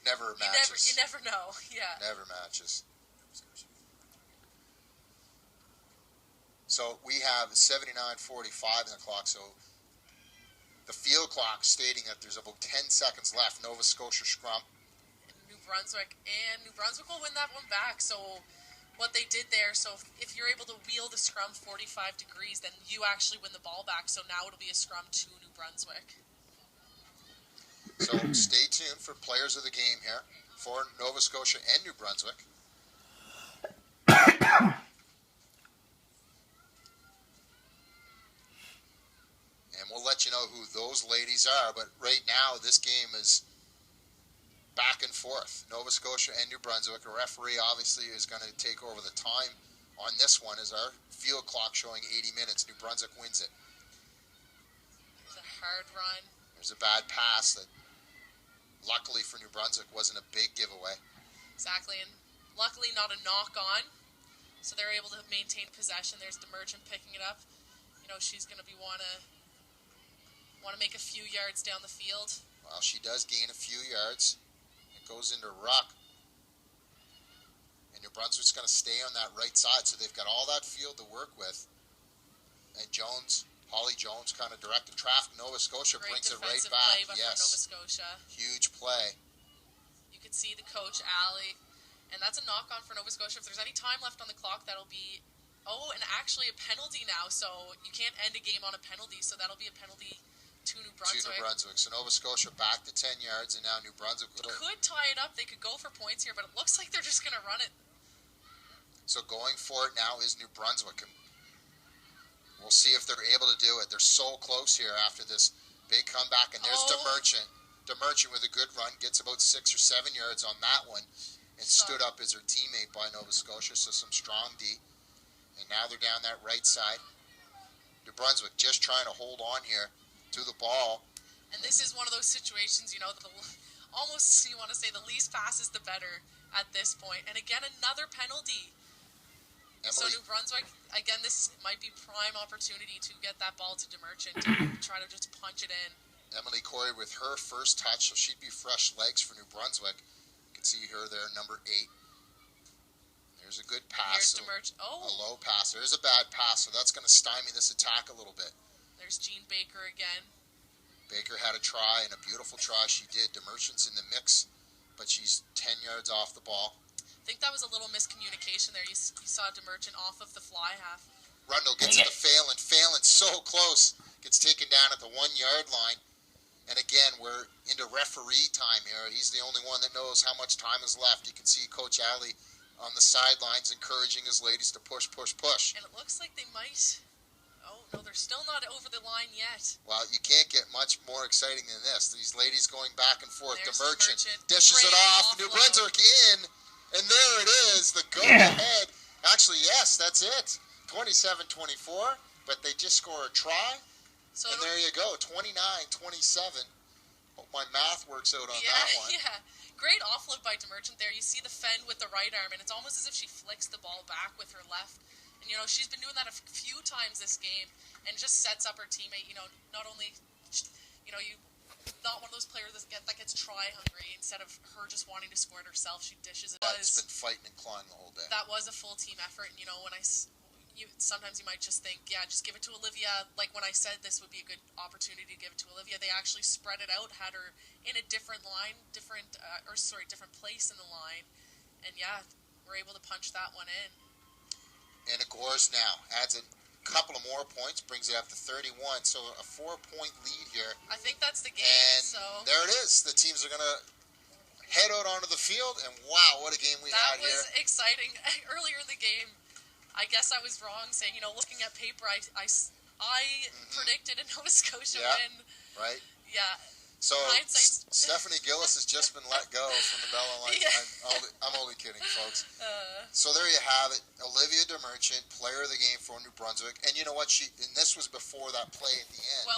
never matches. You never know. Yeah. Never matches. So we have 79:45 in the clock. So the field clock stating that there's about 10 seconds left. Nova Scotia scrum. New Brunswick will win that one back. So what they did there, so if you're able to wheel the scrum 45 degrees, then you actually win the ball back. So now it'll be a scrum to New Brunswick. So stay tuned for players of the game here for Nova Scotia and New Brunswick. And we'll let you know who those ladies are. But right now, this game is back and forth. Nova Scotia and New Brunswick. A referee obviously is going to take over the time on this one as our field clock showing 80 minutes. New Brunswick wins it. There's a hard run. There's a bad pass that luckily for New Brunswick wasn't a big giveaway. Exactly, and luckily not a knock-on. So they're able to maintain possession. There's DeMerchant picking it up. You know, she's going to want to make a few yards down the field. Well, she does gain a few yards. It goes into ruck. And New Brunswick's going to stay on that right side, so they've got all that field to work with. And Holly Jones kind of directed traffic. Nova Scotia brings it right back. Play Nova Scotia. Huge play. You could see the coach, Allie. And that's a knock-on for Nova Scotia. If there's any time left on the clock, that'll be... Oh, and actually a penalty now, so you can't end a game on a penalty, so that'll be a penalty to New Brunswick. So Nova Scotia back to 10 yards, and now New Brunswick... Could tie it up. They could go for points here, but it looks like they're just going to run it. So going for it now is New Brunswick. We'll see if they're able to do it. They're so close here after this big comeback, and there's DeMerchant. DeMerchant with a good run, gets about 6 or 7 yards on that one, and stood up as her teammate by Nova Scotia, so some strong D. And now they're down that right side. New Brunswick just trying to hold on here to the ball. And this is one of those situations, you know, almost you want to say the least passes the better at this point. And again, another penalty. So New Brunswick, again, this might be prime opportunity to get that ball to DeMerchant and try to just punch it in. Emily Corey with her first touch, so she'd be fresh legs for New Brunswick. You can see her there, number 8. There's a good pass. Here's DeMerchant. A low pass. There's a bad pass, so that's going to stymie this attack a little bit. There's Jean Baker again. Baker had a try, and a beautiful try she did. DeMerchant's in the mix, but she's 10 yards off the ball. I think that was a little miscommunication there. You saw DeMerchant off of the fly half. Rundle gets it to Phelan. Phelan's so close. Gets taken down at the 1-yard line. And again, we're into referee time here. He's the only one that knows how much time is left. You can see Coach Alley on the sidelines encouraging his ladies to push, push, push. And it looks like they might... Oh, no, they're still not over the line yet. Well, you can't get much more exciting than this. These ladies going back and forth. DeMerchant dishes it off. New Brunswick in. And there it is. The go-ahead. Actually, yes, that's it. 27-24. But they just score a try. So and there you go. 29-27. Hope my math works out on that one. Yeah. Great offload by DeMerchant there. You see the fend with the right arm, and it's almost as if she flicks the ball back with her left. And, you know, she's been doing that a few times this game and just sets up her teammate, you know, not only, you know, not one of those players that gets try-hungry. Instead of her just wanting to score it herself, she dishes it. It's been fighting and clawing the whole day. That was a full team effort, and, you know, sometimes you might just think, yeah, just give it to Olivia. Like when I said this would be a good opportunity to give it to Olivia, they actually spread it out, had her in a different line, different place in the line, and yeah, we're able to punch that one in. And Agores now adds a couple of more points, brings it up to 31, so a 4-point lead here. I think that's the game. And there it is. The teams are going to head out onto the field, and wow, what a game we had here. That was exciting. Earlier in the game, I guess I was wrong saying, you know, looking at paper, I predicted a Nova Scotia win. Right. Yeah. So Stephanie Gillis has just been let go from the Bella line. Yeah. I'm only kidding, folks. So there you have it. Olivia DeMerchant, player of the game for New Brunswick. And you know what? And this was before that play at the end. Well,